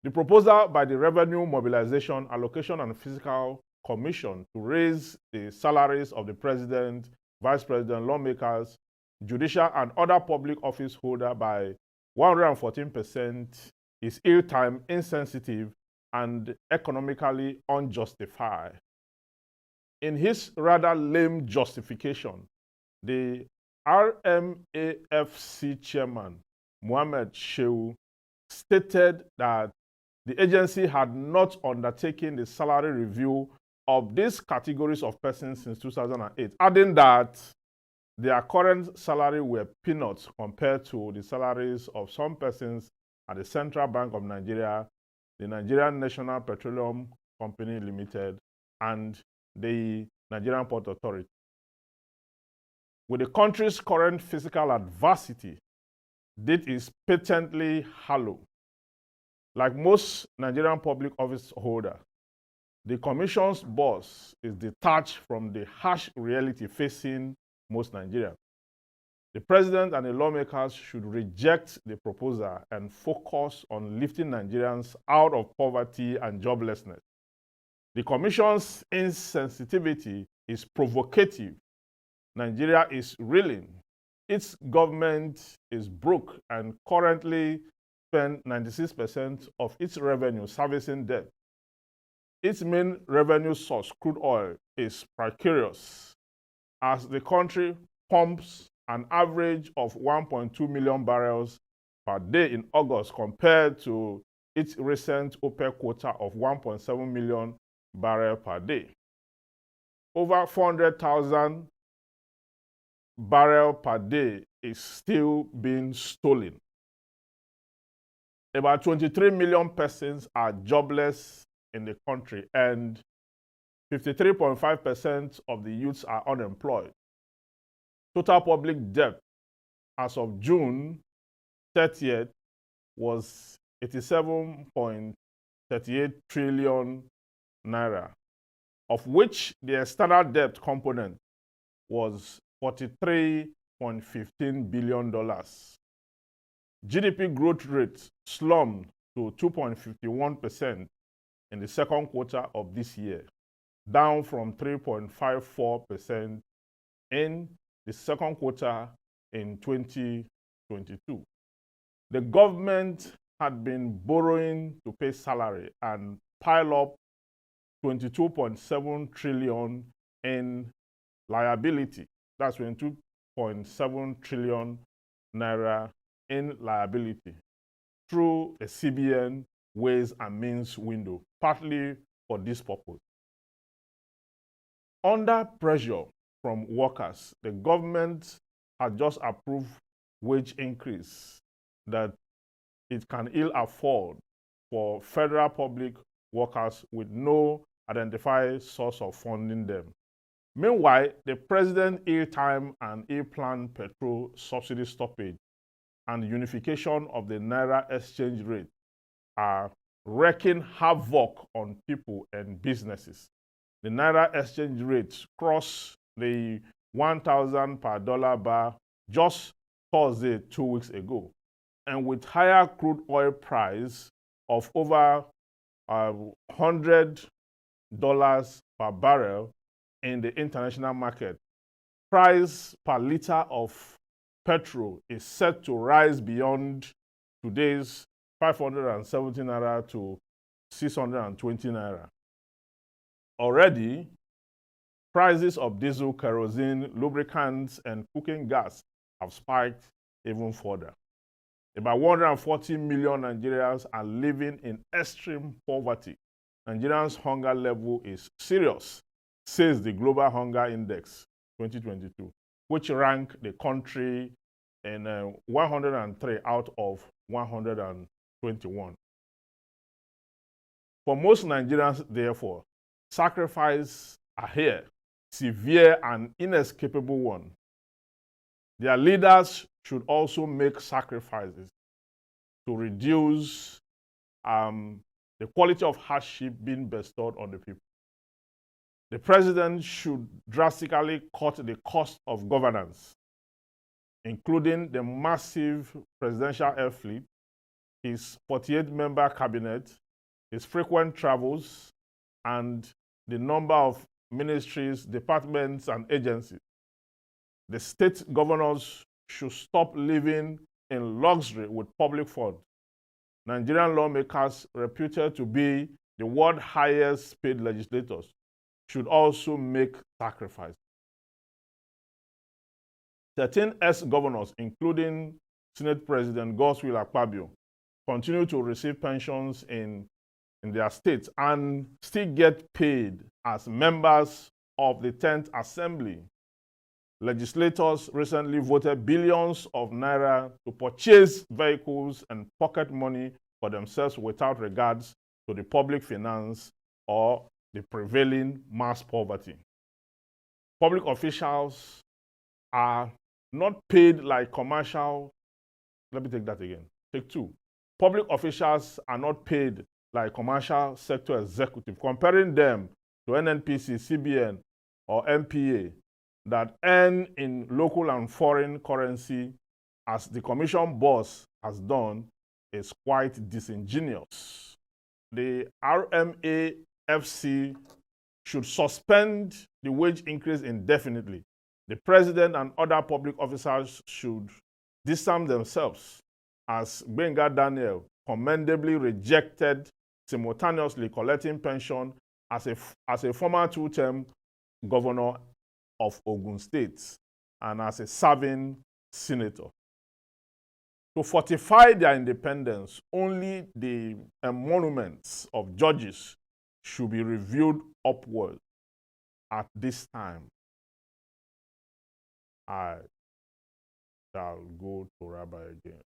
The proposal by the Revenue Mobilization, Allocation and Fiscal Commission to raise the salaries of the president, vice president, lawmakers, judicial and other public office holders by 114% is ill-timed, insensitive, and economically unjustified. In his rather lame justification, the RMAFC chairman, Mohammed Shehu, stated that the agency had not undertaken the salary review of these categories of persons since 2008, adding that their current salary were peanuts compared to the salaries of some persons at the Central Bank of Nigeria, the Nigerian National Petroleum Company Limited, and the Nigerian Port Authority. With the country's current fiscal adversity, this is patently hollow. Like most Nigerian public office holders, the Commission's boss is detached from the harsh reality facing most Nigerians. The president and the lawmakers should reject the proposal and focus on lifting Nigerians out of poverty and joblessness. The Commission's insensitivity is provocative. Nigeria is reeling. Its government is broke and currently spends 96% of its revenue servicing debt. Its main revenue source, crude oil, is precarious, as the country pumps an average of 1.2 million barrels per day in August compared to its recent OPEC quota of 1.7 million barrels per day. Over 400,000 barrels per day is still being stolen. About 23 million persons are jobless in the country, and 53.5% of the youths are unemployed. Total public debt as of June 30th was 87.38 trillion naira, of which the external debt component was $43.15 billion. GDP growth rate slumped to 2.51% in the second quarter of this year, down from 3.54% in the second quarter in 2022. The government had been borrowing to pay salary and pile up 22.7 trillion in liability. That's 22.7 trillion naira in liability through a CBN Ways and Means window, partly for this purpose. Under pressure from workers, the government had just approved wage increase that it can ill afford for federal public workers with no identified source of funding them. Meanwhile, the president ill-timed and ill-planned petrol subsidy stoppage and unification of the Naira exchange rate are wreaking havoc on people and businesses. The Naira exchange rate crossed the 1,000 per dollar bar just Thursday 2 weeks ago. And with higher crude oil price of over $100 per barrel in the international market, price per liter of petrol is set to rise beyond today's 570 naira to 620 naira. Already, prices of diesel, kerosene, lubricants, and cooking gas have spiked even further. About 140 million Nigerians are living in extreme poverty. Nigerians' hunger level is serious, says the Global Hunger Index 2022, which ranked the country in 103 out of 121. For most Nigerians, therefore, sacrifices are here, severe and inescapable one. Their leaders should also make sacrifices to reduce the quality of hardship being bestowed on the people. The president should drastically cut the cost of governance, including the massive presidential air fleet, his 48-member cabinet, his frequent travels, and the number of ministries, departments, and agencies. The state governors should stop living in luxury with public funds. Nigerian lawmakers, reputed to be the world's highest paid legislators, should also make sacrifices. 13 ex-governors, including Senate President Godswill Akpabio, continue to receive pensions in their states and still get paid as members of the 10th Assembly. Legislators recently voted billions of naira to purchase vehicles and pocket money for themselves without regards to the public finance or the prevailing mass poverty. Public officials are not paid like commercial. Let me take that again. Take two. Public officials are not paid like commercial sector executive, comparing them to NNPC, CBN, or MPA that earn in local and foreign currency, as the commission boss has done, is quite disingenuous. The RMAFC should suspend the wage increase indefinitely. The president and other public officers should disarm themselves, as Gbenga Daniel commendably rejected simultaneously collecting pension as a former two-term governor of Ogun State and as a serving senator. To fortify their independence, only the emoluments of judges should be reviewed upward. At this time, I shall go to Rabbi again.